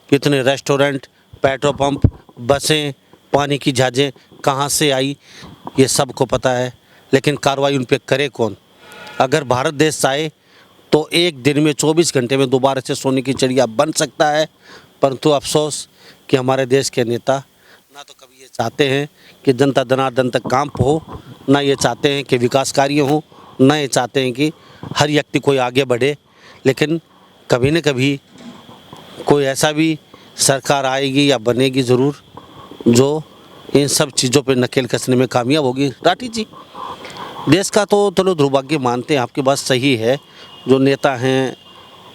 इतने रेस्टोरेंट, पेट्रोल पंप, बसें, पानी की जहाज़ें कहाँ से आई, ये सबको पता है। लेकिन कार्रवाई उन पर करे कौन? अगर भारत देश चाहे तो एक दिन में 24 घंटे में दोबारा से सोने की चिड़िया बन सकता है, परंतु अफसोस कि हमारे देश के नेता ना तो कभी ये चाहते हैं कि जनता जनार्दन तक काम हो, ना ये चाहते हैं कि विकास कार्य हो, ना ये चाहते हैं कि हर व्यक्ति कोई आगे बढ़े। लेकिन कभी न कभी कोई ऐसा भी सरकार आएगी या बनेगी ज़रूर जो इन सब चीज़ों पे नकेल कसने में कामयाब होगी। राठी जी, देश का तो चलो दुर्भाग्य मानते हैं, आपकी बात सही है, जो नेता हैं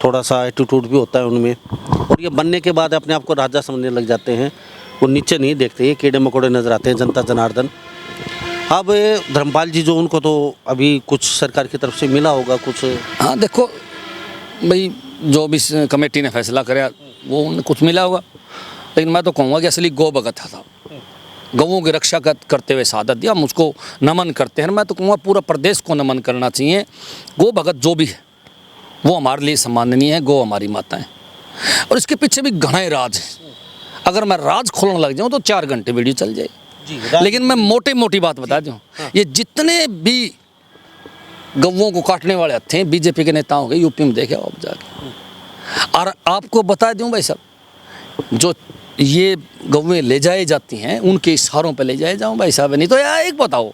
थोड़ा सा एटीट्यूड भी होता है उनमें, और ये बनने के बाद अपने आप को राजा समझने लग जाते हैं, वो नीचे नहीं देखते, ये कीड़े मकोड़े नज़र आते हैं जनता जनार्दन। अब धर्मपाल जी जो, उनको तो अभी कुछ सरकार की तरफ से मिला होगा कुछ? हाँ देखो भाई, जो भी कमेटी ने फैसला कराया वो उन्हें कुछ मिला होगा, लेकिन मैं तो कहूँगा कि असली गौ भगत था, गौओं की रक्षा करते हुए शहादत दिया, हम उसको नमन करते हैं। मैं तो कहूँगा पूरा प्रदेश को नमन करना चाहिए। गौ भगत जो भी है वो हमारे लिए सम्माननीय है, गौ हमारी माता है, और इसके पीछे भी घना राज है। अगर मैं राज खोलने लग जाऊँ तो 4 घंटे वीडियो चल जाए, लेकिन मैं मोटी बात बता दूँ, ये जितने भी गौओं को काटने वाले थे बीजेपी के नेताओं के, यूपी में देखे आप जाके। और आपको बता दूँ भाई साहब, जो ये गौएं ले जाई जाती हैं उनके इशारों पे ले जाए जाऊँ भाई साहब। नहीं तो यार एक बताओ,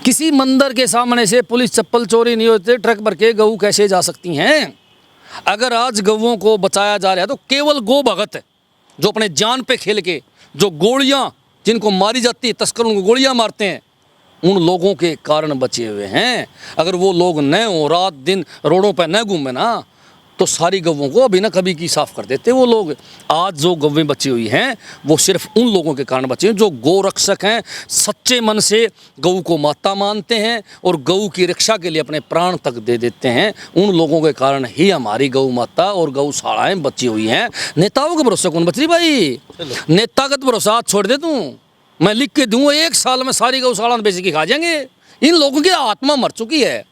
किसी मंदिर के सामने से पुलिस चप्पल चोरी नहीं होते, ट्रक भर के गऊ कैसे जा सकती हैं? अगर आज गौओं को बचाया जा रहा है तो केवल गौ भगत है, जो अपने जान पे खेल के, जो गोलियां जिनको मारी जाती है, तस्कर उनको गोलियां मारते हैं, उन लोगों के कारण बचे हुए हैं। अगर वो लोग न हो, रात दिन रोडों पर न घूमे ना, तो सारी गौओं को अभी ना कभी की साफ कर देते वो लोग। आज जो गौएं बची हुई हैं वो सिर्फ उन लोगों के कारण बची हैं जो गौ रक्षक हैं, सच्चे मन से गऊ को माता मानते हैं और गऊ की रक्षा के लिए अपने प्राण तक दे देते हैं। उन लोगों के कारण ही हमारी गऊ माता और गौशालाएं बची हुई हैं। नेताओं के भरोसे कौन बच रही भाई? नेतागत भरोसा छोड़ दे तू, मैं लिख के दूँ 1 साल में सारी गौशाला बेच के खा जाएंगे। इन लोगों की आत्मा मर चुकी है।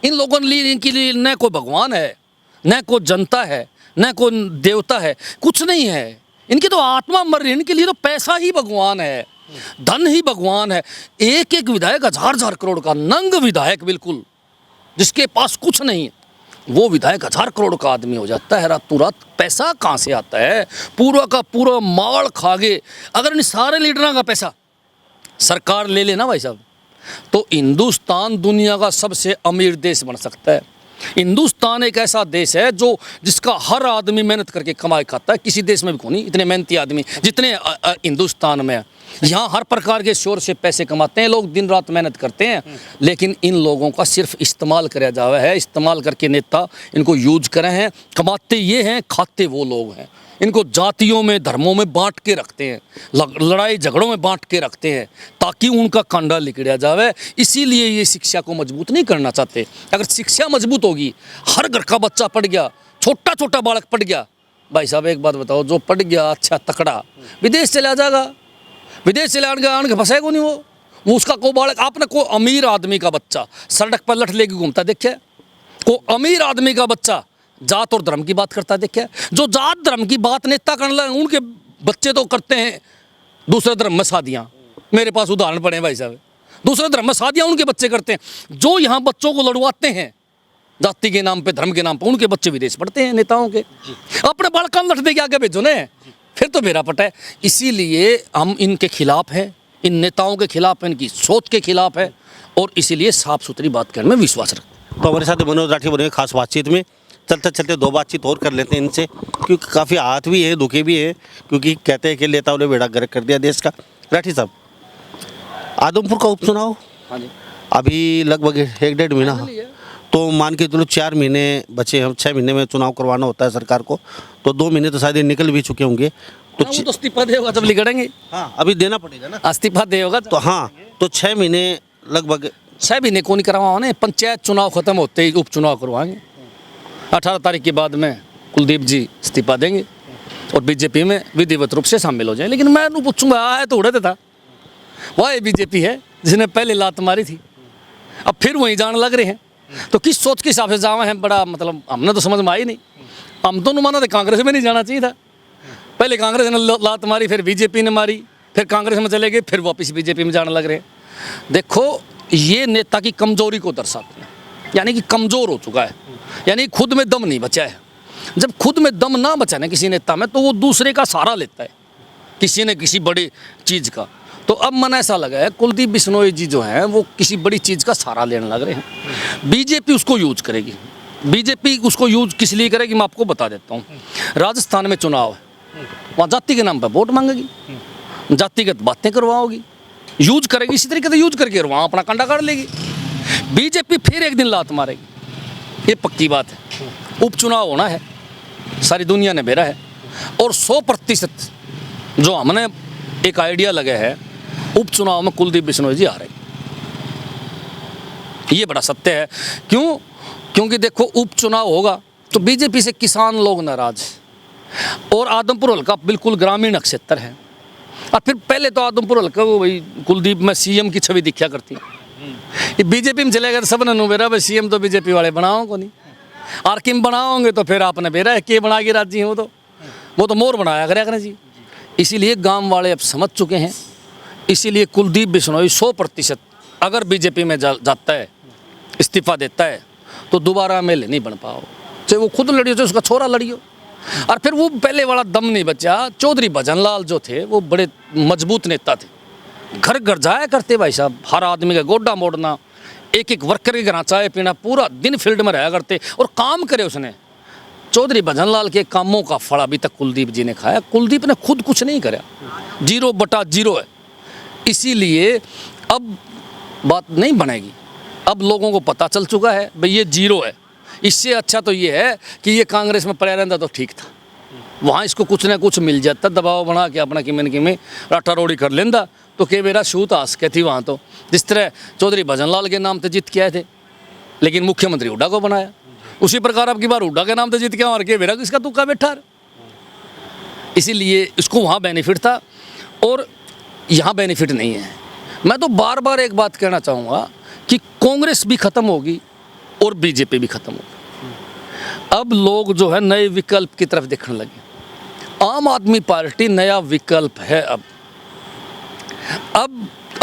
इन लोगों के लिए, इनके लिए न कोई भगवान है, न कोई जनता है, न कोई देवता है, कुछ नहीं है। इनकी तो आत्मा मर रही है। इनके लिए तो पैसा ही भगवान है, धन ही भगवान है। एक एक विधायक 1000 करोड़ का नंग विधायक, बिल्कुल जिसके पास कुछ नहीं है, वो विधायक 1000 करोड़ का आदमी हो जाता है रातों रात। पैसा कहाँ से आता है? पूरा का पूरा माल खा गए। अगर इन सारे लीडरों का पैसा सरकार ले लेना भाई साहब, तो हिंदुस्तान दुनिया का सबसे अमीर देश बन सकता है। हिंदुस्तान एक ऐसा देश है जो जिसका हर आदमी मेहनत करके कमाई खाता है। किसी देश में भी कोई नहीं इतने मेहनती आदमी जितने हिंदुस्तान में है। यहाँ हर प्रकार के शोर से पैसे कमाते हैं लोग, दिन रात मेहनत करते हैं, लेकिन इन लोगों का सिर्फ इस्तेमाल किया जावा है। इस्तेमाल करके नेता इनको यूज करे हैं। कमाते ये हैं, खाते वो लोग हैं। इनको जातियों में, धर्मों में बांट के रखते हैं, लड़ाई झगड़ों में बांट के रखते हैं ताकि उनका कांडा लिखड़ा जावे। इसीलिए ये शिक्षा को मजबूत नहीं करना चाहते। अगर शिक्षा मजबूत होगी, हर घर का बच्चा पढ़ गया, छोटा छोटा बालक पढ़ गया, भाई साहब एक बात बताओ, जो पढ़ गया अच्छा तकड़ा विदेश चला जाएगा। विदेश चले आने के फंसेगा नहीं वो उसका को बालक। आपने को अमीर आदमी का बच्चा सड़क पर लठ लेके घूमता देखा? को अमीर आदमी का बच्चा जात और धर्म की बात करता देखा? जो जात धर्म की बात नेता करने लगे उनके बच्चे तो करते हैं दूसरे धर्म में शादियाँ। मेरे पास उदाहरण पड़े हैं भाई साहब, दूसरे धर्म में शादियाँ उनके बच्चे करते हैं। जो यहाँ बच्चों को लड़वाते हैं जाति के नाम पे, धर्म के नाम पे, उनके बच्चे विदेश पढ़ते हैं नेताओं के। अपने बालकान लठ दे के आगे भेजो ने, फिर तो मेरा पटा है। इसीलिए हम इनके खिलाफ हैं, इन नेताओं के खिलाफ है, इनकी सोच के खिलाफ है, और इसीलिए साफ सुथरी बात करने में विश्वास रखते हैं। तो हमारे साथ मनोज राठी बने खास बातचीत में। चलते चलते 2 बातचीत और कर लेते हैं इनसे, क्योंकि काफ़ी आहत भी है, दुखी भी है, क्योंकि कहते हैं कि नेताओं ने बेड़ा गर्क कर दिया देश का। राठी साहब, आदमपुर का उपचुनाव अभी लगभग 1-1.5 महीना, तो मान के चलो 4 महीने बचे हम। 6 महीने में चुनाव करवाना होता है सरकार को, तो 2 महीने तो शायद निकल भी चुके होंगे। तो इस्तीफा दे होगा जब लिखड़ेंगे। हाँ, अभी देना पड़ेगा ना इस्तीफा दे होगा तो। हाँ, तो 6 महीने लगभग 6 महीने को नहीं करवाने। पंचायत चुनाव खत्म होते ही उपचुनाव करवाएंगे। 18 तारीख के बाद में कुलदीप जी इस्तीफा देंगे, और बीजेपी में विधिवत रूप से शामिल हो जाए। लेकिन मैं उन्हें पूछूंगा है तो उड़े था, वह बीजेपी है जिसने पहले लात मारी थी, अब फिर वहीं जाने लग रहे हैं। तो किस सोच के हिसाब से जावा है, बड़ा मतलब हमने तो समझ में आई नहीं। हम तो माना था कांग्रेस में नहीं जाना चाहिए था, पहले कांग्रेस ने लात मारी, फिर बीजेपी ने मारी, फिर कांग्रेस में चले गए, फिर वापस बीजेपी में जाने लग रहे हैं। देखो ये नेता की कमजोरी को दर्शाते हैं, यानी कि कमज़ोर हो चुका है, यानी खुद में दम नहीं बचा है। जब खुद में दम ना बचा ना किसी नेता में, तो वो दूसरे का सहारा लेता है, किसी न किसी बड़ी चीज़ का। तो अब मन ऐसा लगा है कुलदीप बिश्नोई जी जो हैं वो किसी बड़ी चीज़ का सहारा लेने लग रहे हैं। बीजेपी उसको यूज करेगी। बीजेपी उसको यूज किस लिए करेगी मैं आपको बता देता हूँ। राजस्थान में चुनाव है, वहाँ जाति के नाम पर वोट मांगेगी, जातिगत बातें करवाओगी, यूज करेगी, इसी तरीके से यूज करके वहाँ अपना कंडा काट लेगी। बीजेपी फिर एक दिन लात मारेगी, ये पक्की बात है। उपचुनाव होना है, सारी दुनिया ने बेरा है, और 100% जो हमने एक आइडिया लगे है, उपचुनाव में कुलदीप बिश्नोई जी आ रहे, ये बड़ा सत्य है। क्यों? क्योंकि देखो उपचुनाव होगा तो बीजेपी से किसान लोग नाराज, और आदमपुर हल्का बिल्कुल ग्रामीण क्षेत्र है। और फिर पहले तो आदमपुर हल्का वो भाई कुलदीप में सीएम की छवि दिखा करती, ये बीजेपी में चलेगा तो सब ने बेरा भाई सीएम तो बीजेपी वाले बनाओ को नहीं, और किम बनाओगे तो फिर आपने बेरा है के बना के राजी हो, तो वो तो मोर बनाया करें जी। इसीलिए गांव वाले अब समझ चुके हैं, इसीलिए कुलदीप बिश्नोई 100% अगर बीजेपी में जाता है, इस्तीफा देता है, तो दोबारा एमएलए नहीं बन पाओ, चाहे वो खुद लड़ियो चाहे उसका छोरा लड़ियो। और फिर वो पहले वाला दम नहीं बचा। चौधरी भजनलाल जो थे वो बड़े मजबूत नेता थे, घर घर जाया करते भाई साहब, हर आदमी का गोड्डा मोड़ना, एक एक वर्कर के घर चाय पीना, पूरा दिन फील्ड में रहा करते, और काम करे उसने। चौधरी भजनलाल के कामों का फल अभी तक कुलदीप जी ने खाया। कुलदीप ने खुद कुछ नहीं करा, 0/0 है। इसीलिए अब बात नहीं बनेगी, अब लोगों को पता चल चुका है भाई ये 0 है। इससे अच्छा तो ये है कि ये कांग्रेस में पड़ा रहता तो ठीक था, वहाँ इसको कुछ ना कुछ मिल जाता, दबाव बना के अपना किमें राटा रोड़ी कर लेंदा, तो के मेरा शूत आस के थी वहाँ। तो जिस तरह चौधरी भजनलाल के नाम से जीत के आए थे, लेकिन मुख्यमंत्री हुड्डा को बनाया, उसी प्रकार अब की बार हुड्डा के नाम से जीत के और के मेरा किसका तुक्का बैठा। इसीलिए इसको वहाँ बेनिफिट था और यहाँ बेनिफिट नहीं है। मैं तो बार बार एक बात कहना चाहूँगा कि कांग्रेस भी ख़त्म होगी और बीजेपी भी ख़त्म होगी। अब लोग जो है नए विकल्प की तरफ देखने लगे। आम आदमी पार्टी नया विकल्प है। अब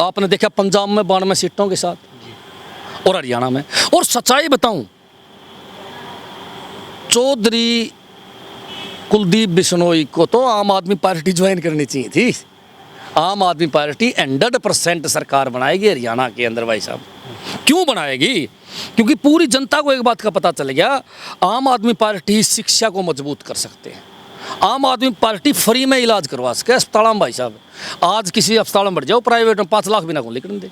आपने देखा पंजाब में 92 सीटों के साथ और हरियाणा में। और सच्चाई बताऊं, चौधरी कुलदीप बिश्नोई को तो आम आदमी पार्टी ज्वाइन करनी चाहिए थी। आम आदमी पार्टी 100% सरकार बनाएगी हरियाणा के अंदर भाई साहब। क्यों बनाएगी? क्योंकि पूरी जनता को एक बात का पता चल गया, आम आदमी पार्टी शिक्षा को मजबूत कर सकते हैं। आम आदमी पार्टी फ्री में इलाज करवा सके अस्पताल में भाई साहब। आज किसी अस्पताल में बढ़ जाओ प्राइवेट में 5 लाख बिना को लेकर दे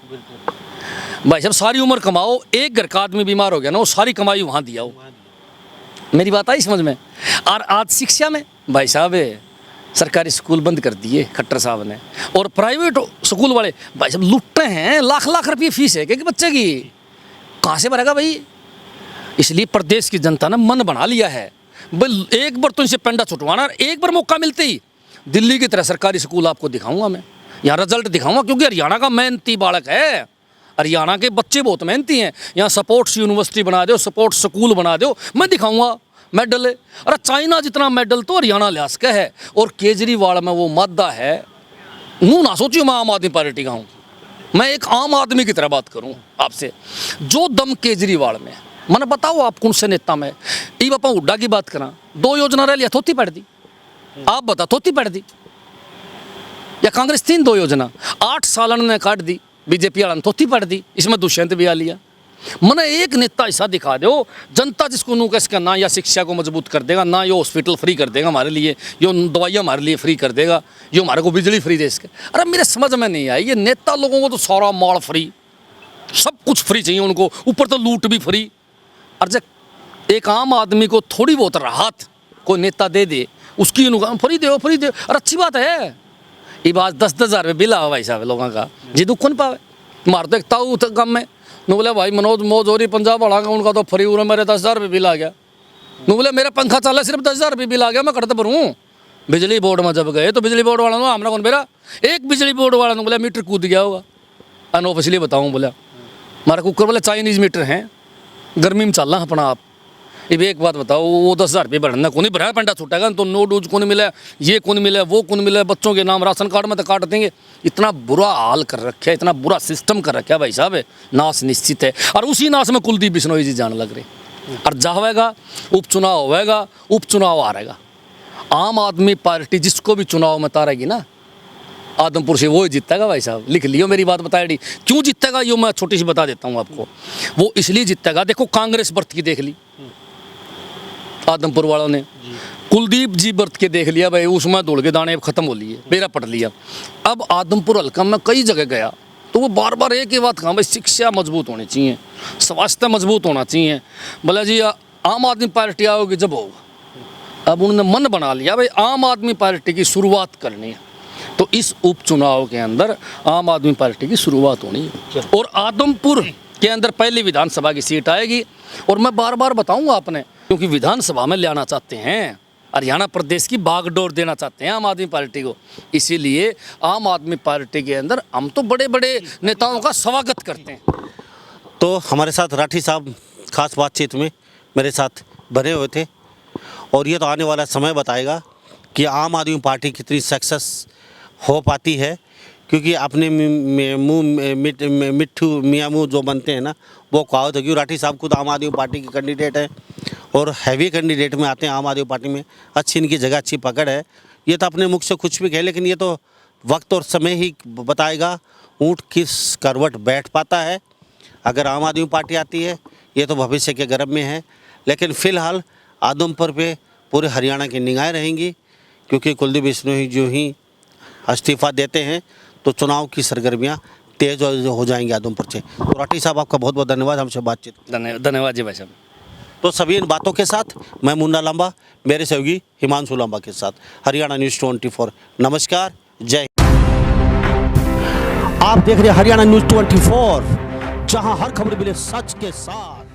भाई साहब। सारी उम्र कमाओ, एक घर का आदमी बीमार हो गया ना, वो सारी कमाई वहाँ दिया हो। मेरी बात आई समझ में? और आज शिक्षा में भाई साहब सरकारी स्कूल बंद कर दिए खट्टर साहब ने, और प्राइवेट स्कूल वाले भाई साहब लुटते हैं। लाख लाख रुपये फीस है कि बच्चे की, कहाँ से भरेगा भाई? इसलिए प्रदेश की जनता ने मन बना लिया है, एक बार तो इनसे पेंडा छुटवाना, एक बार मौका मिलते ही दिल्ली की तरह सरकारी स्कूल आपको दिखाऊंगा मैं, यहाँ रिजल्ट दिखाऊंगा। क्योंकि हरियाणा का मेहनती बालक है, हरियाणा के बच्चे बहुत मेहनती हैं। यहाँ स्पोर्ट्स यूनिवर्सिटी बना दो, स्पोर्ट्स स्कूल बना दो, मैं दिखाऊंगा मेडल। अरे चाइना जितना मेडल तो हरियाणा लिहाज का है। और केजरीवाल में वो मादा है, मुँह ना सोचिए मैं आम आदमी पार्टी का हूँ, मैं एक आम आदमी की तरह बात करूँ आपसे। जो दम केजरीवाल में, मैंने बताओ आप कौन से नेता में। ई बापा हुड्डा की बात करा, 2 योजना रह लिया, थोती पड़ दी। आप बता, थोती पड़ दी या कांग्रेस 3 योजना 8 साल ने काट दी, बीजेपी वाला ने थोती पड़ दी। इसमें दुष्यंत भी आ लिया। मैंने एक नेता ऐसा दिखा दो, जनता जिसको नू इसका ना या शिक्षा को मजबूत कर देगा, ना ये हॉस्पिटल फ्री कर देगा हमारे लिए, यो दवाइयाँ हमारे लिए फ्री कर देगा, यो हमारे को बिजली फ्री दे सके। अरे मेरे समझ में नहीं आई, ये नेता लोगों को तो सारा माल फ्री, सब कुछ फ्री चाहिए उनको, ऊपर तो लूट भी फ्री। और जब एक आम आदमी को थोड़ी बहुत राहत कोई नेता दे दे, उसकी फ्री दो फ्री दो। और अच्छी बात है, ये बात 10-10 हज़ार बिल आवा भाई साहब लोगों का, जी दुख नहीं पावे। मार तो एक ताऊ गम में नू बोले भाई मनोज मौज हो रही पंजाब वाला का, उनका तो फ्री हो रहा, मेरे 10 हज़ार रुपये बिल आ गया। नू बोले मेरा पंखा चल रहा सिर्फ 10 हज़ार रुपये बिल आ गया, मैं कटते भरूँ। बिजली बोर्ड में जब गए तो बिजली बोर्ड वालों ने हमरा कौन बेरा एक बिजली बोर्ड वाला ने बोला मीटर कूद गया होगा। अनऑफिशियली बताऊं बोला हमारा कुकर बोला चाइनीज मीटर हैं, गर्मी में चल रहा अपना आप। अब एक बात बताओ, वो 10,000 रुपये भरना कौन भरा पंडा छूटेगा तो नो डूज कौन मिला, ये कौन मिला, वो कौन मिला, बच्चों के नाम राशन कार्ड में तो काट देंगे। इतना बुरा हाल कर रखा है, इतना बुरा सिस्टम कर रखा है भाई साहब, नाश निश्चित है। और उसी नाश में कुलदीप बिश्नोई जी जाने लग रहे। और जाएगा उपचुनाव होएगा, उपचुनाव हारेगा, आम आदमी पार्टी जिसको भी चुनाव में तारेगी ना आदमपुर से वो ही जीतेगा भाई साहब। लिख लियो मेरी बात बताएगी क्यों जीतेगा, यो मैं छोटी सी बता देता हूँ आपको। वो इसलिए जीतेगा, देखो कांग्रेस बर्थ की देख ली आदमपुर वालों ने, कुलदीप जी बर्थ के देख लिया भाई, उसमें दौड़ के दाने खत्म हो लिए, बेरा पट लिया। अब आदमपुर हल्का में कई जगह गया तो वो बार बार एक ही बात कहा भाई शिक्षा मजबूत होनी चाहिए, स्वास्थ्य मजबूत होना चाहिए। बोला जी आम आदमी पार्टी आओगी जब होगा। अब उन्होंने मन बना लिया भाई आम आदमी पार्टी की शुरुआत करनी है, तो इस उपचुनाव के अंदर आम आदमी पार्टी की शुरुआत होनी है। और आदमपुर के अंदर पहली विधानसभा की सीट आएगी। और मैं बार बार बताऊंगा आपने, क्योंकि विधानसभा में ले आना चाहते हैं, हरियाणा प्रदेश की बागडोर देना चाहते हैं आम आदमी पार्टी को। इसीलिए आम आदमी पार्टी के अंदर हम तो बड़े बड़े नेताओं का स्वागत करते हैं। तो हमारे साथ राठी साहब खास बातचीत में मेरे साथ बने हुए थे, और ये तो आने वाला समय बताएगा कि आम आदमी पार्टी कितनी सक्सेस हो पाती है। क्योंकि अपने मुँह मिट्ठू मियाँ मुँह जो बनते हैं ना, वो कहावत है। क्योंकि राठी साहब खुद आम आदमी पार्टी के कैंडिडेट हैं और हैवी कैंडिडेट में आते हैं आम आदमी पार्टी में। अच्छी इनकी जगह, अच्छी पकड़ है। ये तो अपने मुख से कुछ भी कहे, लेकिन ये तो वक्त और समय ही बताएगा ऊँट किस करवट बैठ पाता है। अगर आम आदमी पार्टी आती है ये तो भविष्य के गर्भ में है, लेकिन फ़िलहाल आदमपुर पे पूरे हरियाणा की निगाहें रहेंगी। क्योंकि कुलदीप बिश्नोई जो ही इस्तीफ़ा देते हैं तो चुनाव की सरगर्मियाँ तेज़ हो जाएंगी आदमपुर से। तो राठी साहब आपका बहुत बहुत धन्यवाद हमसे बातचीत। धन्यवाद जी भाई साहब। तो सभी इन बातों के साथ मैं मुन्ना लांबा, मेरे सहयोगी हिमांशु लांबा के साथ हरियाणा न्यूज़ 24। नमस्कार, जय। आप देख रहे हैं हरियाणा न्यूज़ 24, जहां हर खबर मिले सच के साथ।